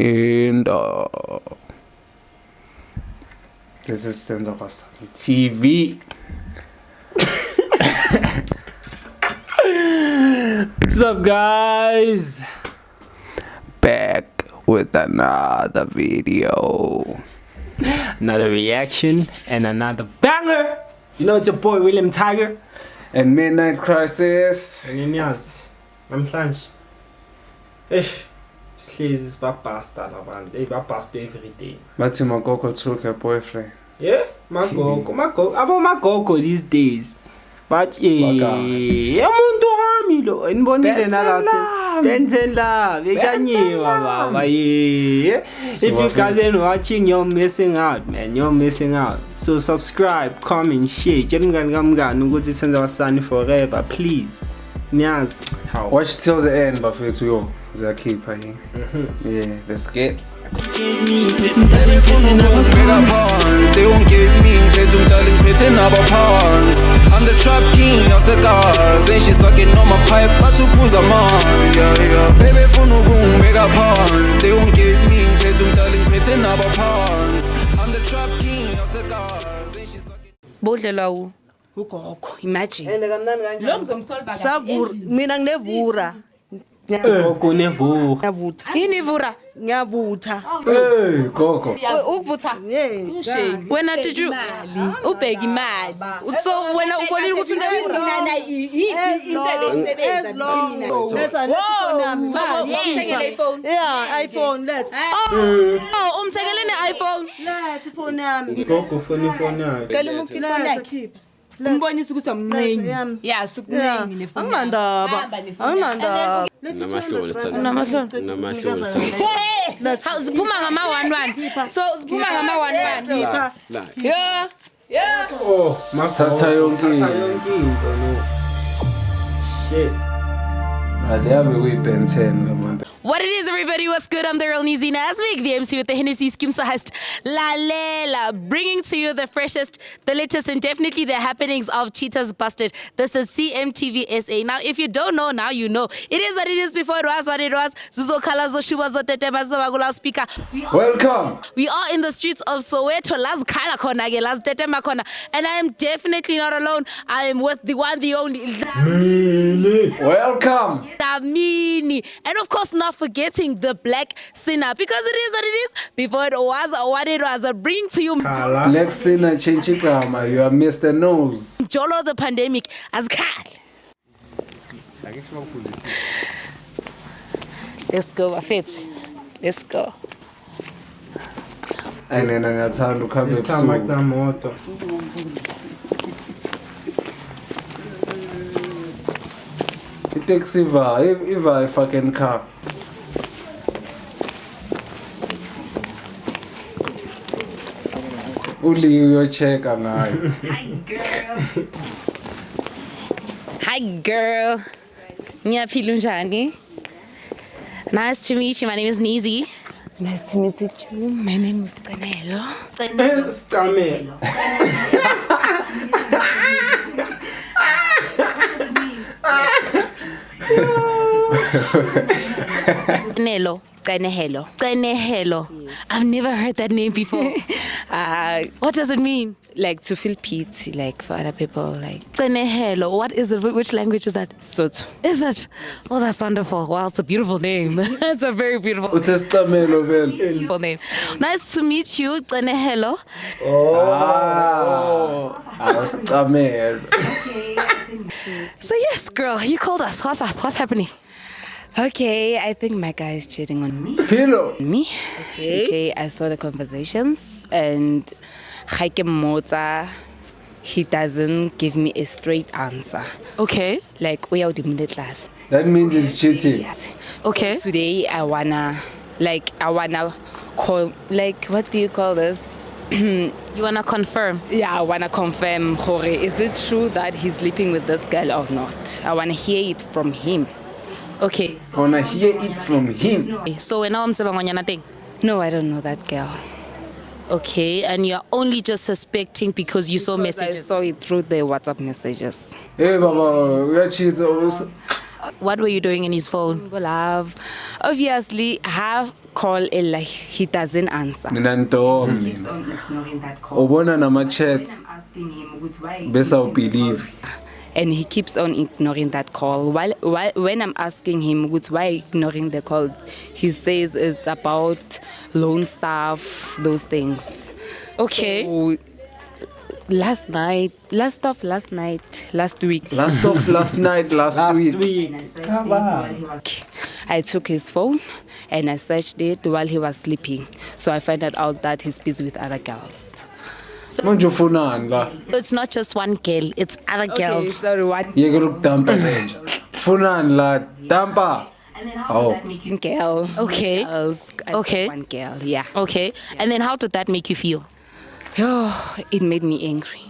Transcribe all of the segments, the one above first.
And this is Senzo Basani TV. What's up, guys? Back with another video, another reaction, and another banger. You know, it's your boy William Tiger and Midnight Crisis. And yes, namhlanje sihlezi sibabhasta labantu babhasta every day. Bathi Magogo took her boyfriend. Yeah, Magogo these days. But umuntu wami lo enibonile nala Benton Love ikanyiwa baba. If you guys ain't watching, you're missing out, man. You're missing out. So subscribe, comment, share. Jeningani kamngani ukuthi Senzo Basani forever, please. Niyaz. Watch till the end bafethu yo. Zakhipha here. Yeah, let's get. They won't give me bedroom darling pitting our pawns. I'm the trap king of cigars. And she sucking on my pipe, but to put them on. Yeah. Baby for no room, mega pawns. They won't give me bedroom darling pitting our pawns. I'm the trap king of cigars. And she sucking. Bodlela ugogo, imagine. Lo ngizomsolva savura mina nginevura. Gogo nevura. Ngiyavutha. Yini vura? Ngiyavutha. Hey, Gogo. Ukuvutha? Yeah. Wena did you ubheka imali? So wena ubonile ukuthi Mina into ebeyisebenza mina. Letha phone yami. So umthengele iPhone? Yeah, iPhone letha. Oh, umthengele ne-iPhone? Letha phone yami. Gogo phone yakhe. Cela umuphi iphone Letha yakhe? khipha. Umbonisa ukuthi amncengi. Yeah, sukuncengi nefoni. Anginandaba. Anginandaba. Namahloni. How ziphuma ngama-11. So ziphuma ngama-11. Yeah. Oh, Thatha yonke into no. Shit. Aliyabe kuyi-Ben 10 kamanje. What it is, everybody? What's good? I'm the real Nizi Nasmik, the MC with the Hennessy Skimsa host, Lalela, bringing to you the freshest, the latest, and definitely the happenings of Cheetahs Busted. This is CMTV SA. Now, if you don't know, now you know. It is what it is before it was what it was. Speaker. Welcome. We are in the streets of Soweto, and I am definitely not alone. I am with the one, the only, Welcome. Damini. And of course, not forgetting the Black Sinner, because it is what it is before it was what it was. I bring to you Black Sinner Chinchikama, you are Mr. Nose. Jolo the pandemic as Carl. Let's go, Afet. Let's go. And then I turn to come This time like back. that motor. It takes Iva fucking car. Uli uyocheka ngayo. Hi, girl. Ngiyaphila unjani? Nice to meet you. My name is Nizi. Nice to meet you too. My name is Canelo. Stamelo. Canelo. I've never heard that name before. What does it mean? Like to feel pity, like for other people, like Canelo. What is it? Which language is that? Sotho. Is it? Oh, that's wonderful. Wow, it's a beautiful name. It's a very beautiful name. Nice to meet you, Canelo. So yes, girl, you called us. What's up? What's happening? okay, I think my guy is cheating on me. Pillow. Okay, I saw the conversations and Heike Mota, he doesn't give me a straight answer. Okay. Like we are the middle class. That means it's cheating. Okay. Today I wanna call, like, what do you call this? You wanna confirm? Yeah, I wanna confirm, Jorge, is it true that he's sleeping with this girl or not? I wanna hear it from him. Okay. I wanna hear it from him. So we're now thing. No, I don't know that girl. Okay, and you're only just suspecting because you saw I messages. saw it through the WhatsApp messages. Hey, Baba, we are cheating. What were you doing in his phone? Love. Obviously, have call like he doesn't answer. Nina ntom nina. Ignoring that call. Ubona nama-chats Asking him why. bese awubelieve. And he keeps on ignoring that call. While when I'm asking him why ignoring the call, he says it's about loan stuff, those things. Okay. So, last week. Last night, last week. I took his phone and I searched it while he was sleeping. So I found out that he's busy with other girls. Manje ufunani la? So it's not just one girl, it's other girls. Okay, sorry, what? Yeke lokudampa nje. Ufunani la? Dampa. Oh. Girl. Okay. Girls. I Okay. took one girl, yeah. Okay. And then how did that make you feel? Oh, it made me angry.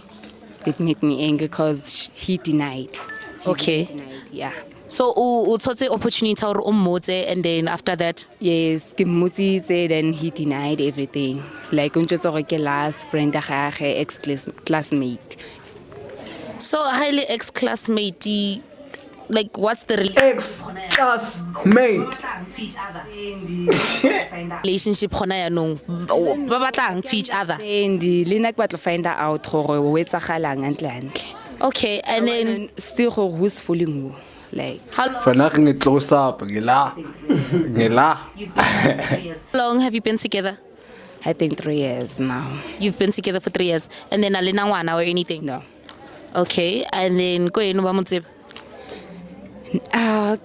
It made me angry because he denied. Okay. Denied, yeah. So you took the opportunity to ummote, and then after that? Yes, ke mmotsitse, then he denied everything. Like, ke last friend, ex-classmate. So highly ex-classmate, like what's the Ex-classmate. relationship khona yanong ba batlang to each other? And Lena got to find out gore o etsagalang hantle. Okay, and then Still who's fooling who. Like, how Vandag nge-close up. Ngila. long have you been together? I think 3 years now. You've been together for 3 years, and then alina ngwana or anything? No. Okay, and then go eno ba mo tseba?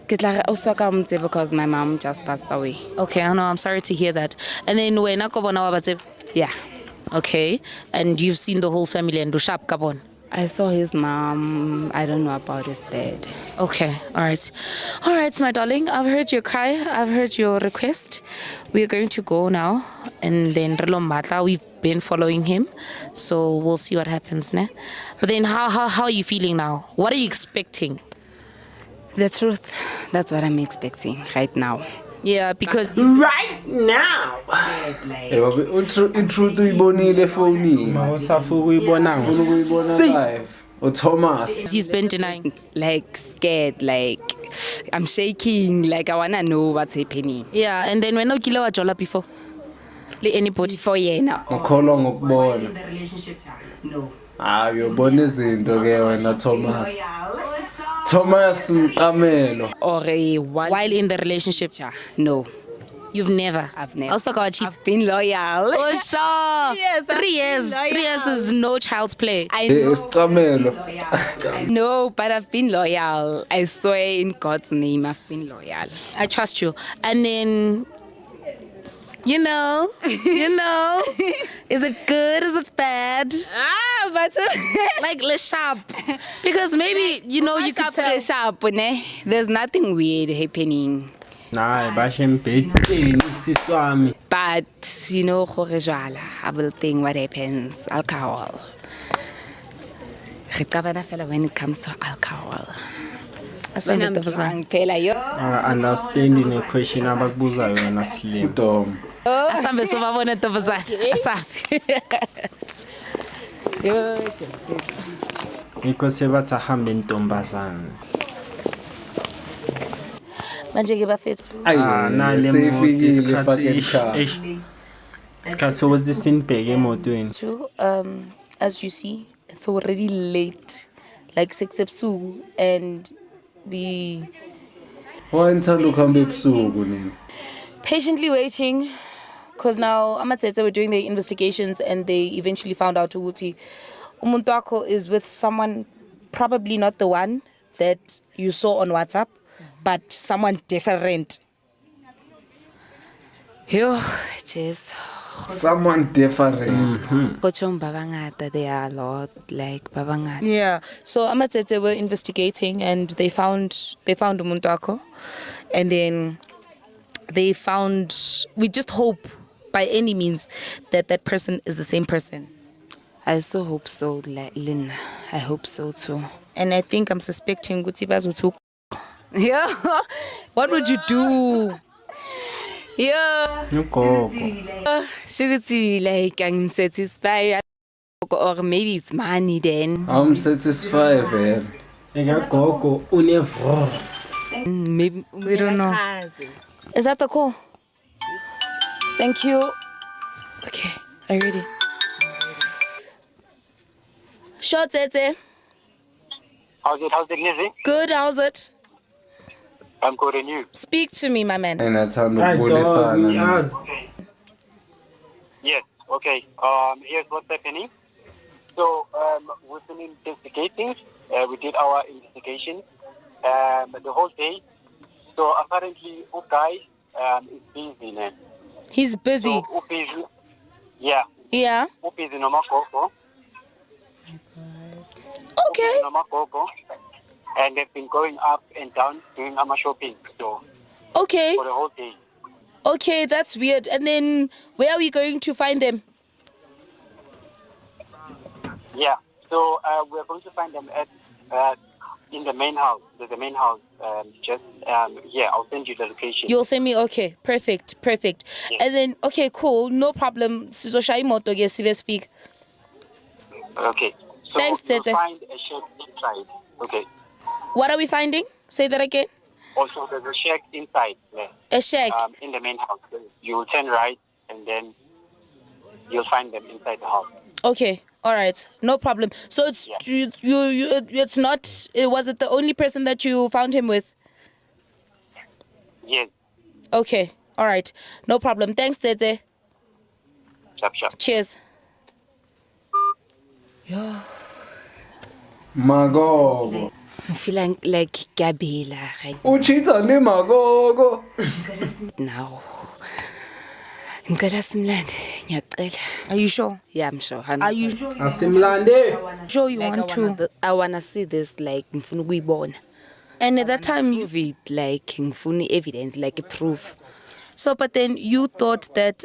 Ke tla also come because my mom just passed away. Okay, I know, I'm sorry to hear that. And then wena ko bona wa ba tseba? Yeah. Okay, and you've seen the whole family and do sharp ka bona? I saw his mom. I don't know about his dad. Okay, all right, my darling. I've heard your cry. I've heard your request. We're going to go now, and then Relo Matla. We've been following him, so we'll see what happens, ne? But then, how are you feeling now? What are you expecting? The truth, that's what I'm expecting right now. Yeah, because Right now. Intruth uyibonile efonini. Mawusafu ukuyibonanga. Ufuna ukuyibona live. Thomas. he's been denying. Like, scared, like, I'm shaking, like, I wanna know what's happening. Yeah, and then when ukile wa jola before, anybody? For yena. Ngikholwa ngokubona. The relationship, no. Uyobona izinto ke wena Thomas. Thomas Mqamelo. Or one. While in the relationship, No. you've never. I've never. Also got cheat. I've been loyal. Oh sure. Yes, I've 3 years. been 3 years is no child's play. I know. Isicamelo. No, but I've been loyal. I swear in God's name, I've been loyal. I trust you. And then, you know, is it good? Is it bad? But Like, let's sharp. Because maybe, you could tell. sharp, ne? There's nothing weird happening. Nah, bashembedeni siswami. But gore jwala, I will think what happens. Alcohol. Re qabana fela when it comes to alcohol. When I'm drunk, phela yo. Understanding a question abakubuza yona Slim. Tom. Asambe so babone ntombazane. Asambe. Ikho sebathi ahambe intombazana. Manje ke bafethu. Nale Seyifikile fucking car. Isikhathi sokuthi sinibheke emotweni. So, as you see, it's already late. Like 6 ebusuku, and we Wayithanda ukuhamba ebusuku nini. patiently waiting, because now Amatsetse were doing their investigations, and they eventually found out ukuthi umuntu wakho is with someone, probably not the one that you saw on WhatsApp, but someone different. Yo, jeez. Someone different. Kochong babangata, there are a lot, like babangata. Yeah. So Amatsetse were investigating, and they found umuntu wakho, and then they found. We just hope, by any means, that that person is the same person. I so hope so, Lynn. I hope so too. And I think I'm suspecting ukuthi bazothi. Yeah. What would you do? Yeah. Ugogo. Shukuthi, like, I'm satisfied. Or maybe it's money then. I'm satisfied, man. Eka gogo unevro. Maybe We don't know. Is that the call? Thank you. Okay, are you ready? Short, Tete. How's it, Lizzie? Good, how's it? I'm good, and you? Speak to me, my man. And I tell Hayi dog, ukubonisana. uyazi. Yes, okay. Here's what's happening. So, we've been investigating. We did our investigation the whole day. So, apparently, guy is busy, man. He's busy. So, busy. Yeah, Yeah. busy no makoko. Okay. No makoko. And they've been going up and down doing our shopping. So, Okay. for the whole day. Okay, that's weird. And then where are we going to find them? Yeah. So we're going to find them at in the main house. The main house. Yeah, I'll send you the location. You'll send me. Okay, perfect. Yeah. And then okay, cool, no problem. Sizoshaya imoto ke sibe sifika. Okay. So Thanks, you'll Tete. find a shack inside. Okay. What are we finding? Say that again. Also, there's a shack inside there. A shack. In the main house. So you'll turn right, and then you'll find them inside the house. Okay. All right. No problem. So it's Yeah. you. It's not. Was it the only person that you found him with? Yes. Okay. All right. No problem. Thanks, Tete. Sharp. Cheers. Magogo. I feel like Gabila right Uchita le magogo. now. Ngicela simlande, ngiyacela. Are you sure? Yeah, I'm sure. Are you sure? Asimlande. Sure you Like, want to? I wanna see this like ngifuna ukuyibona. And at that time, you. Prove it like ngifuna evidence like a proof. So, but then you thought that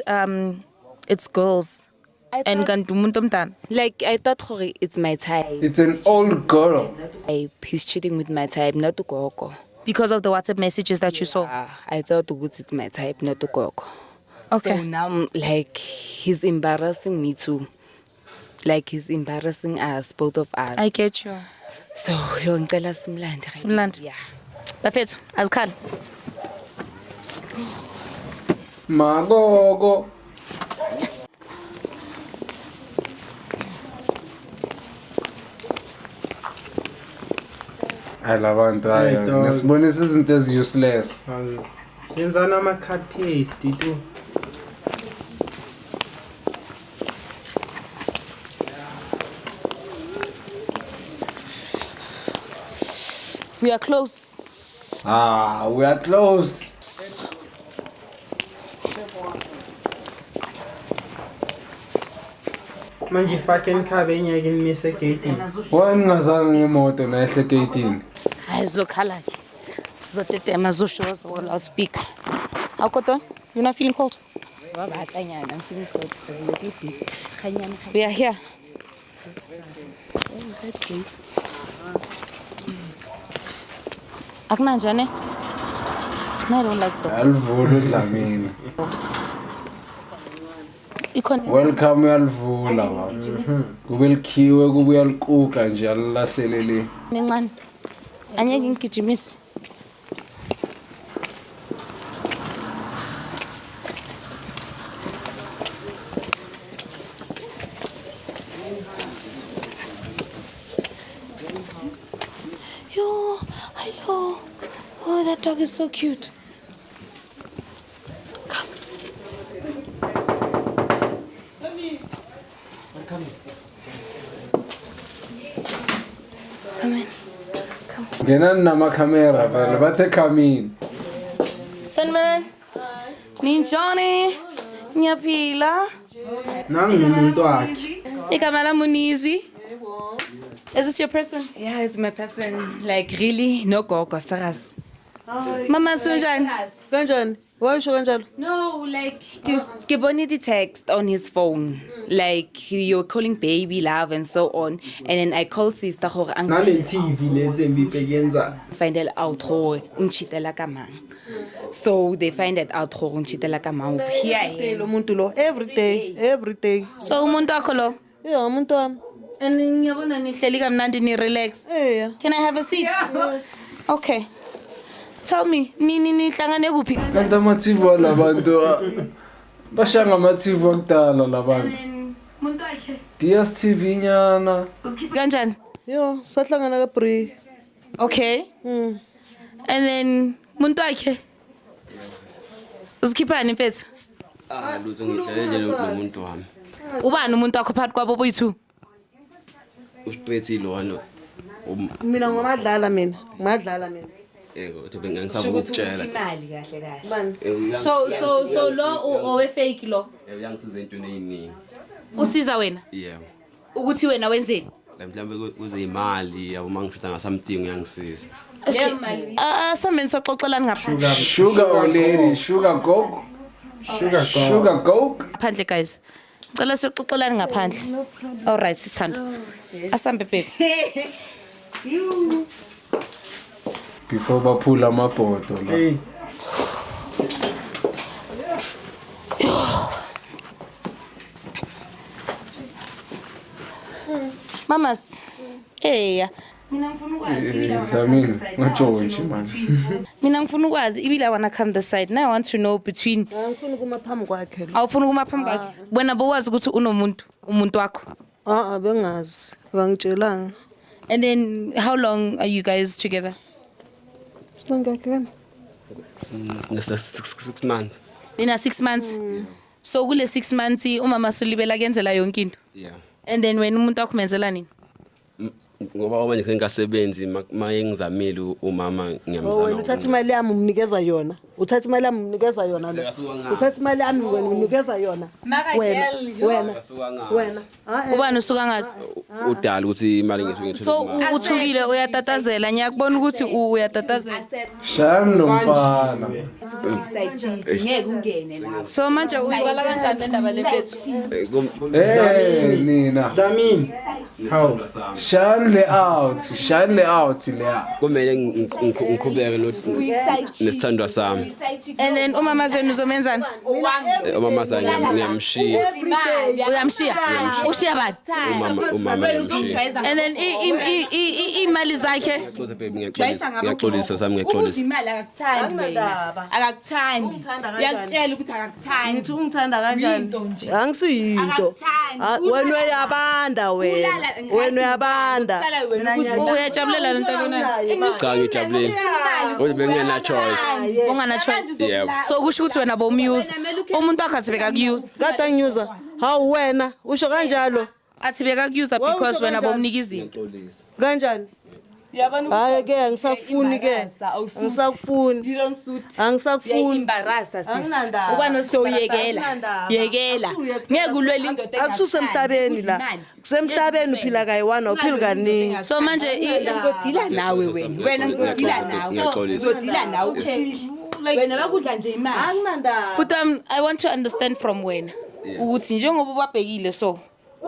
it's girls and kanti umuntu omdala. Like I thought gore it's my type. It's an old girl. He's cheating with my type, not Ukoko. Because of the WhatsApp messages that you saw. I thought ukuthi it's my type, not Ukoko. Okay. So now like he's embarrassing me too. Like he's embarrassing us, both of us. I get you. So yo ngicela simlande. Simlande. Yeah. Bafethu, azikhali. Magogo. Hayi labantu hayi. Hayi, dog. Nesibonisa izinto useless. Yenzana ama-cut paste tu. We are close. We are close. Manje ifake enikhabe enyeke nimise egeyitini. Wangazange ngemoto nahle gate. Hayi zokhala ke. Zotetema zoshoza or loudspeaker. How Koton? You're not feeling cold? I'm feeling cold a little bit. Khanyane. We are here. Akunanjani? No, I don't like dogs. Alivula Dlamini. Ikhona. Welcome uyalivula baba. Kube likhiwe kube uyalikuka nje alilahlelele. Nencane. Anyeke ngigijimise. Yo, hello. Oh, that dog is so cute. Come in. Ngena namakhamera vele bathe come in. Sandman. Ninjani. Ngiyaphila. Nangu ngumuntu wakhe. Igama lami Munizi. Is this your person? Yeah, it's my person. Like really, no gogo, serious. Mama Sunjan. Kanjani? Why usho kanjalo? No, like Kiboni the text on his phone. Like you're calling baby love and so on. And then I called sister gore Nale TV lenze mbibheke yenzani. find out gore unchitela ka mang. So they find it out gore unchitela ka mang. Here. Lo muntu lo every day. So umuntu wakho lo. Yeah, umuntu wami. And ngiyabona nihleli kamnandi ni relax. Yeah. Can I have a seat? Yes. Okay. Tell me, ni hlangane kuphi? Kanti ama-TV walabantu bashanga ama-TV wakudala labantu. Umuntu wakhe. DSTV nyana. Kanjani? Yo, sahlangana kaBri. Okay. And then umuntu wakhe. Uzikhiphani mfethu? Lutho ngidlale nje nomuntu wami. Ubani umuntu wakho phakathi kwabo boyi2? Usipethi lona. Mina ngomadlala mina. Yebo, bengisaba ukutshela. Imali kahle kahle. Bani? So lo owe fake lo. Uyangisiza entweni eziningi. Usiza wena? Yebo. Ukuthi wena wenzeni? Mhlawumbe kuze imali yabo mangishuta ngasamdingo uyangisiza. Yemali. Sameni soxoxelana ngapha. Sugar olady, sugar coke. Sugar coke. Phandle guys. Cela soxoxelana ngaphandle. All right, sithando. Asambe baby. Before baphula amabhodo la. Hey. Mamas. Mina ngifuna ukwazi Dlamini, ngajotshi man. Mina ngifuna ukwazi ibile I wanna come this side. Now I want to know between Ngifuna kuma phambi kwakhe. awufuna kuma phambi kwakhe. Wena bowazi ukuthi umuntu wakho. Bengazi. Akangitshelanga. And then how long are you guys together? Singakho. 6 months. Nina 6 months. So kule 6 months umama solibela kenzela yonke into. Yeah. And then wena umuntu wakho menzela nini? Ngoba manje ngingasebenzi mayengizamile umama ngiyamzama. Wena uthatha imali yami umnikeza yona. Uthatha imali yami umnikeza yona lo. Uthatha imali yami wena umnikeza yona. Wena. Ubani usuka ngazi? Udala ukuthi imali ngithu So uthukile uyatatazela ngiyakubona ukuthi uyatatazela. Shame nomfana. Ngeke ungene lapho. So manje uyibala kanjani le ndaba lemfethu? Nina. Dlamini. How? Shine le out leya. kumele ngiqhubeke nesithandwa sami. And then umama zenu uzomenzani? Umama sami ngiyamshiya. Uyamshiya? Ushiya bani? Umama ngiyamshiya. And then imali zakhe Ngiyaxolisa sami ngiyaxolisa. Imali akakuthandi wena. Akakuthandi. Uyakutshela ukuthi akakuthandi. Ngithi ungithanda kanjani? Angisiyinto. Wena uyabanda wena. Wena uyabanda. uyajabulela lento yona. Cha ngijabulile. Kodwa bengena choice. Ungana choice. Yebo. So kusho ukuthi wena bomuse. Umuntu wakhe asibeka kuyuza. Kade ngiuza. Hawu wena usho kanjalo. Athi beka kuyuza because wena bomnikizini. Kanjani? Hayi ke angisakufuni ke. Angisakufuni. Angisakufuni. Embarrassa sis. Anginandaba. Uba nosoyekela. Yekela. Ngeke ulwele indoda Akususe emhlabeni la. Kusemhlabeni uphila kayi-1 uphila kaningi. So manje ngizodila nawe wena. Wena ngizodila nawe. Ngiyaxolisa. Ngizodila nawe okay. Wena bakudla nje imali. Anginandaba. but I want to understand from wena ukuthi njengoba ubabhekile so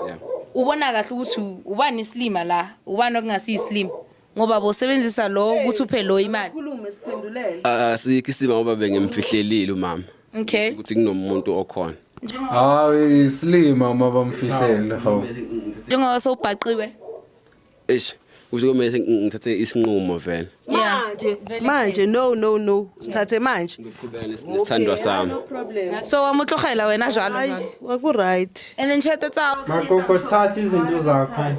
Yeah. ubona kahle ukuthi ubani islima la ubani okungasiyislima ngoba bosebenzisa lo ukuthi uphe lo imali. Khulume siphendulele. Asikho isimo ngoba bengimfihlelile umama. Okay. Ukuthi kunomuntu okhona. Hayi slima uma bamfihlele hawu. Njengoba sowubhaqiwe. Ukuthi kumele ngithathe isinqumo vele. Yeah. Manje no. Sithathe manje. Ngiqhubeke nesithandwa sami. No problem. So wamutlogela wena jalo Hayi, manje. waku right. And then chatha tsawo. Makoko thatha izinto zakho.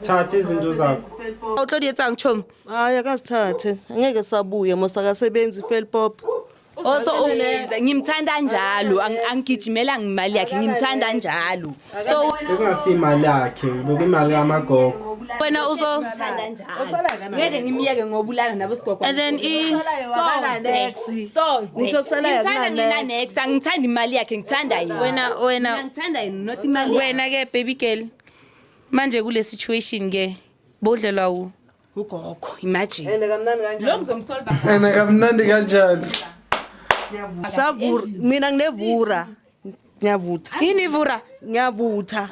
Thatha izinto zakho. Utlodi etsang chom. Hayi akasithathe. Angeke sabuye mosakasebenzi Felpop. Also ngimthanda njalo angigijimela ngimali yakhe ngimthanda njalo. So Bekungasimali yakhe, bekuyimali yamagogo. wena uzo Ngeke ngimiyeke ngobulala nabo sigogo. and then So Ngithokusalayo ngithanda next angithanda imali yakhe ngithanda yena. wena Ngithanda yena not imali. wena ke baby girl manje kule situation ke bodlelwa u Ugogo imagine. Ende kamnandi kanjani? Lo ngizomsolva. Ena kamnandi kanjani? Savura mina nginevura. Ngiyavutha. yini vura Ngiyavutha.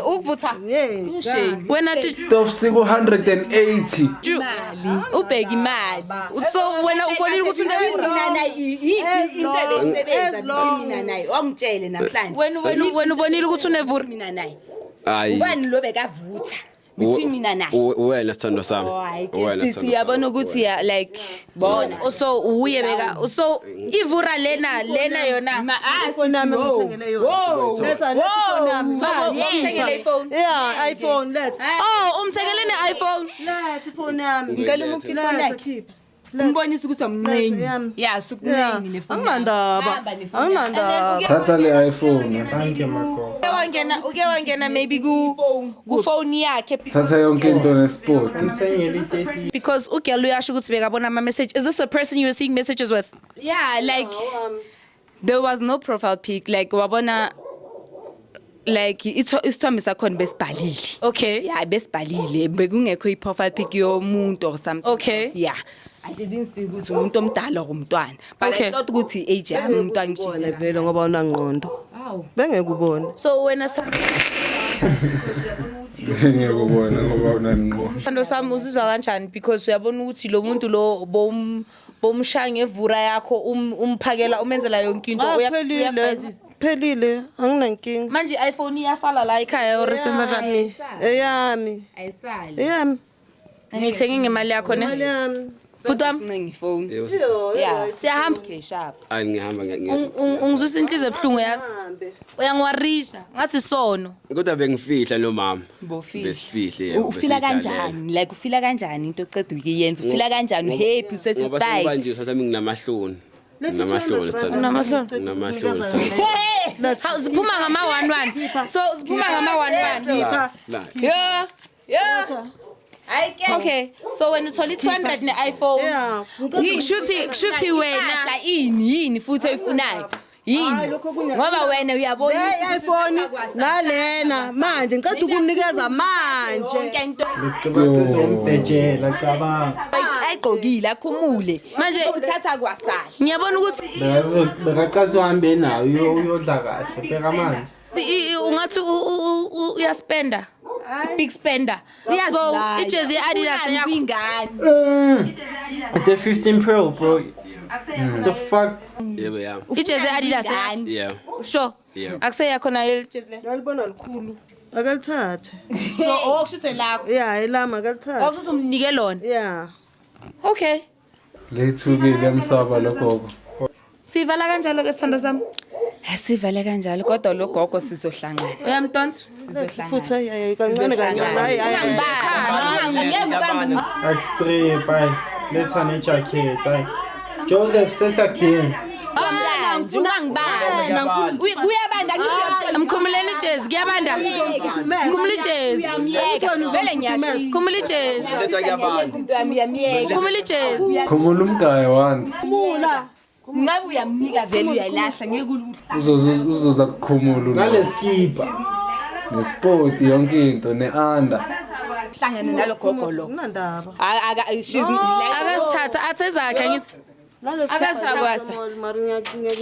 ukuvutha Yeah. wena Top siku 180. Imali. Ubheka imali. so wena ubonile ukuthi Mina nayi into ebeyisebenza long. mina nayi. Wangitshele namhlanje. wena ubonile ukuthi unevura Mina nayi. Hayi. Ubani lo bekavutha? between mina naye wena sithando sami wena sisi yabona ukuthi like bona So uye beka so ivura lena yona. Phone yami ngithengele yona. Letha phone yami. So umthengele iphone. Yeah, iPhone letha. Oh, umthengele ne-iPhone. Letha phone yami. ngicela umuphi ifoni Letha yakhe keep. umbonisa ukuthi amnqeni yami. ya sukunqeni nefoni Anginandaba. Anginandaba. Thatha le iPhone. Uke wangena maybe ku phone yakhe Thatha yonke into nesport. because ugirl uyasho ukuthi bekabona ama message. Is this a person you were seeing messages with? yeah like there was no profile pic like wabona like isithombe sakhona besibhalile Okay. yeah besibhalile bekungekho i-profile pic yomuntu or something Okay. yeah I didn't see ukuthi umuntu omdala or umntwana but Okay. I thought ukuthi age yami umntwana Ngibone vele ngoba unangqondo. Bengeke ubone. So wena Ngiyakubona ngoba unanqo. sithando sami uzizwa kanjani because uyabona ukuthi lo muntu lo bomshaya ngevura yakho umphakela umenzela yonke into Phelile, anginankinga. manje iPhone iyasala la ekhaya or senza njani? Eyami. ayisali Eyami. Ngithenge ngemali yakho ne. Mali yami. ngingi phone yeah Siyahamba. okay sharp Ayi ngihamba Ungizwisa inhliziyo ebuhlungu yazi. Uyangiwarisha ngathi sono. kodwa bengifihla no mama bofile besifihle ufila kanjani like ufila kanjani into oqeda ukuyenza ufila kanjani happy ngoba satisfied manje sami nginamahloni namahloni How ziphuma ngama 11. So ziphuma ngama 11. Yeah. Okay. So when uthola 200 ne-iPhone. Yeah. Shuthi wena yini futhi oyifunayo yini ngoba wena uyabona iPhone nalena manje ngicela ukumnikeza manje. yonke into Umbhejela cabanga. ayigqokile akhumule Manje uthatha kwasala ngiyabona ukuthi Bekacathi uhambe nayo uyodla kahle phela manje. ungathi uyaspenda. Big spender. So ijezi Adidas yakho. It's a 15 Pro, bro. The fuck? yebo ya Ijezi Adidas. yeah Sure. Yeah. Akuseya khona ijezi le. Yalibona likhulu. Akalithathe. So okushuthe lakho. Yeah, elama akalithathe. Okuthi umnike lona. Yeah. Okay. Lethukile emsaba lokho. Sivala kanjalo ke sithando sami. asivale kanjalo kodwa lo gogo sizohlangana Uyamntwana? Futhi kancane kancane. X3, bye. Let's have a jacket, bye. Joseph, sesakudinga. uyabanda Mkhumuleni ijezi kuyabanda. Mkhumula ijezi. vele ngiyashisa Khumula ijezi. Khumula ijezi. Khumula umgayo once. ngabe uyamnika vele uyayilahla ngeke uluhla Uzoza kukhumula Ngaleskipa. nesport yonke into neanda. hlangana nalo gogo lo Unandaba. she's Akasithatha athezakhe ngithi. Akasakwasa.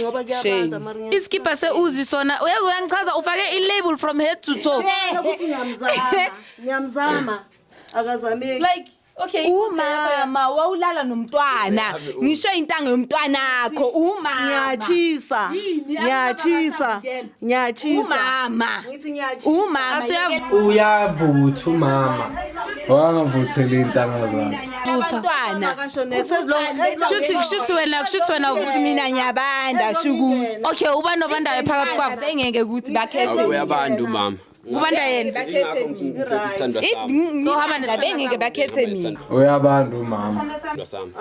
Ngoba kuyabanda mari Iskipa seuzi sona. Uyangichaza ufake i-label from head to toe. ukuthi ngiyamzama. Akazameki. like okay umama wawulala nomntwana ngisho intanga yomntwana akho umama Ngiyachisa. umama Ngithi ngiyachisa. umama Uyavutha umama. Wangavuthela intanga zakhe. abantwana Akasho next long. Shuthi wena ukuthi mina ngiyabanda shuku Okay, uba nobandayo phakathi kwabo. bengeke ukuthi bakhethe akuyabantu mama Kubanda yena. so hamba bengeke bakhethe mina Uyabantu mama. sami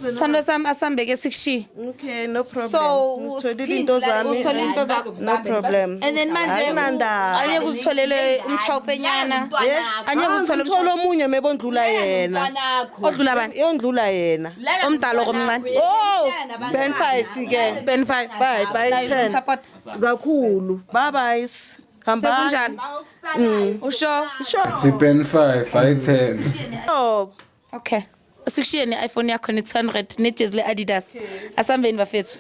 Sithando sami asambeke sikushiye. Okay, no problem. So Ngitholile into zami. uthola into zakho. No problem. And then manje Ayinandaba. anyeke uzitholele umchawufenyana. Anyeke uzithole Ngithola omunye mebondlula yena. odlula abantu. Yondlula yena. Omdala komncane. Oh, Ben 5 ke. Ben 5. Bye bye 10. Support. Kakhulu. Bye bye. Hamba. Sekunjani? Usho? It's pen 5, I 10. Oh, Okay. Usikushiye ne-iPhone yakho ne-200 nejezi le-Adidas. Asambeni bafethu.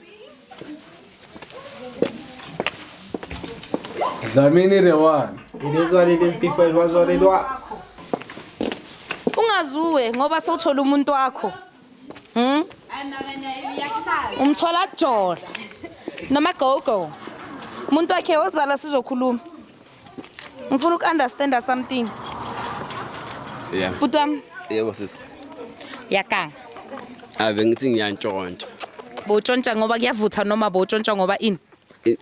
Dlamini the one. It is what it is before it was what it was. Ungazuwe ngoba sowuthola umuntu wakho. Umthola Jola. Noma gogo. Umuntu wakhe ozala sizokhuluma. Ngifuna uku-understanda something. Yeah. Putam, Yebo sis. yakang. Ave ngithi ngiyantshontsha. Botshontsha ngoba kuyavutha noma botshontsha ngoba ini?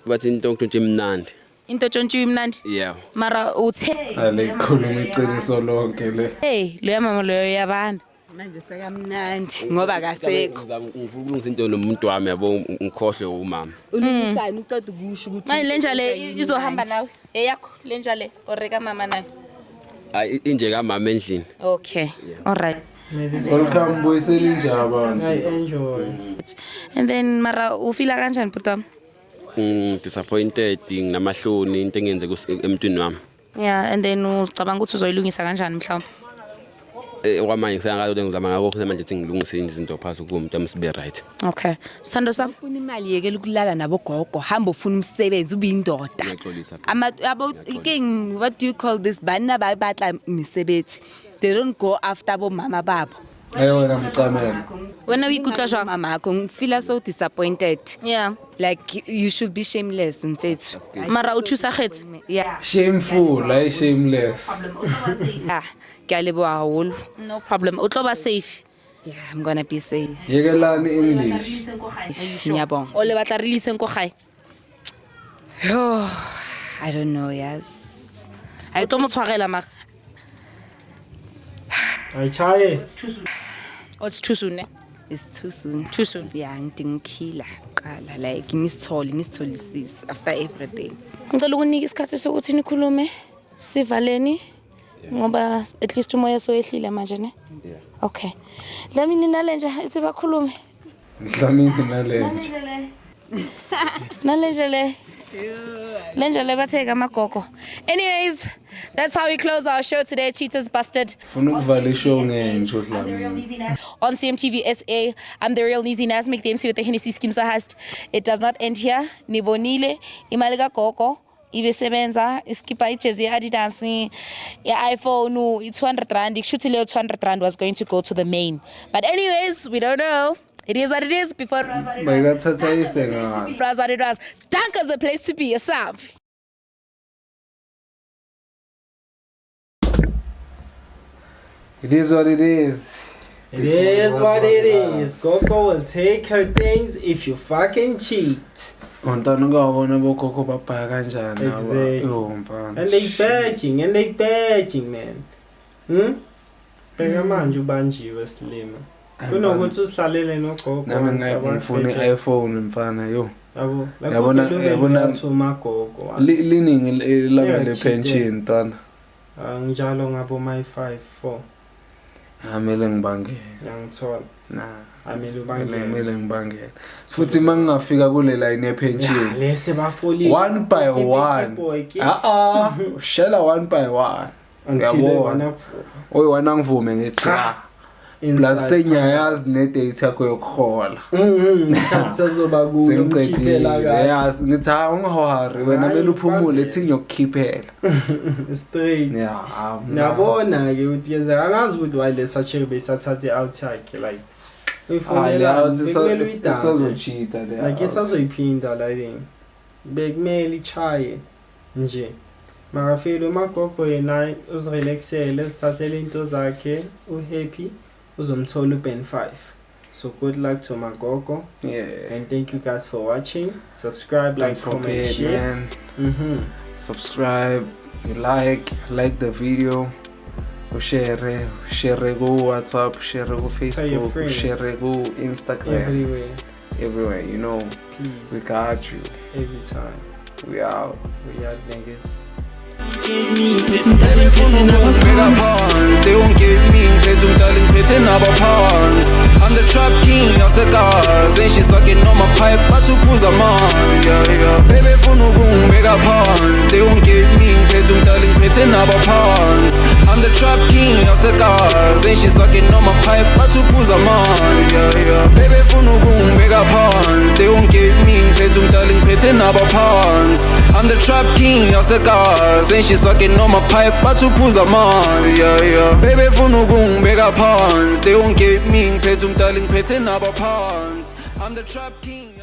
Bathi into ngitshontsha imnandi. Into tshontsha imnandi. Yeah. Mara uthe Ale khuluma iqiniso lonke le. hey, lo mama loyo yabana. Manje sekamnandi ngoba kasekho. Ngifuna ukulungisa into nomuntu wami yabo ngikhohle umama. Ulisani uqeda ukusho ukuthi Manje lenja le izohamba nawe. Eyakho lenja le oreka mama nawe. Hayi inje kamama endlini. Okay. All right. Welcome boyisela injaba. I enjoy. And then mara ufila kanjani Putam? Disappointed nginamahloni into engenze emntwini wami. Yeah, and then ucabanga ukuthi uzoyilungisa kanjani mhlawumbe? Okwamanje ngisengakazo ngizama ngakho manje ukuthi ngilungise izinto phakathi kumuntu amsibe right. Okay. Sithando sami. ufuna imali yekela ukulala nabogogo hamba ufuna umsebenzi ube indoda. Ngiyaxolisa. Iking, what do you call this? Bana batla imisebenzi. They don't go after bomama babo. Ayo wena mcamela. Wena uyikutla jwang? Mama akho feel so disappointed. Yeah. Like you should be shameless mfethu. Mara uthusa khetsi. Yeah. Shameful, like shameless. Yeah. Kyalebo haholo. No problem. Utloba safe. Yeah, I'm going to be safe. Yekelani English. Ngiyabonga. O le batla release nko gae. I don't know, yes. I tlo mo tshwarela mara. I try. Oh, it's too soon, ne? It's too soon. Too soon. Yeah, ngidingikhila qala like ngisitholisisa after everything. Ngicela ukunika isikhathi sokuthi nikhulume sivaleni ngoba at least umoya soyehlile manje ne? Yeah. Okay. Dlamini nalenja ithi bakhulume. Dlamini nalenja. Nalenja le. Lenja le batheka amagogo. Anyways, that's how we close our show today. Cheaters Busted. Funa ukuvala ishow ngenje Dlamini. On CMTV SA, I'm the real Nizi Nasmik, the MC with the Hennessy Skimsa Hast. It does not end here. Nibonile, imali kagogo, ibesebenza, iskipa ichezi Adidas, iPhone, it's 200 rand. Ikushuthi leyo 200 rand was going to go to the main. But anyways, we don't know. It is what it is. Before Bayikathatha ise ngani. what it was. Danka's the place to be yourself. It is what it is. It is what it is. Gogo will take her things if you fucking cheat. Untana ukawabona bogogo babhaya kanjani Exactly. mfana. And they badging, man. Bheka manje ubanjiwe Slima. Kunokuthi usihlalele nogogo. Nami ngifuna iPhone mfana yo. Yabo. Yabona umagogo. Liningi langa le pension ntana. Ngijalo ngabo my 5-4. Amele ngibangele. Ngiyangithola. Nah. Amele ubangele. Amele ngibangele. Futhi mangingafika kule line ye pension. Lese bafolile. One by one. Shela one by one. Ngiyabona. Oy wana ngivume ngithi plus senyayazi ne date yakho yokhola. Sazoba ku ngikhiphela kahle. Yes, ngithi ungahori wena mele uphumule ethi ngiyokukhiphela. Straight. Yeah. Nabona ke uthi yenza angazi ukuthi why lesachere besathathe out yakhe like uyifonela isazochita le. Like isazoyiphinda like bekumele ichaye nje. Makafela umagogo yena uzirelaxele sithathele into zakhe uhappy uzomthola uBen 5. So good luck to Magogo. Yeah. And thank you guys for watching. Subscribe, like, comment, share. Subscribe, you like the video. Share go WhatsApp, share go Facebook, share go Instagram. Everywhere, you know. Please. We got you. Every time. We out. They won't give me phethe umdala ngiphethe nabo pawns. I'm the trap king of cigars. And she sucking on my pipe but uphuza amanzi. Baby funa ukungibeka pawns. They won't give me phethe umdala ngiphethe nabo pawns. I'm the trap king of cigars. And she sucking on my pipe but uphuza amanzi. Baby funa ukungibeka pawns. They won't give me phethe umdala ngiphethe nabo pawns. I'm the trap king of cigars. And she sucking on my pipe but uphuza amanzi. Baby funa ukungibeka pawns. They won't give me ngiphethe umdala ngiphethe nabo pawns. I'm the trap king.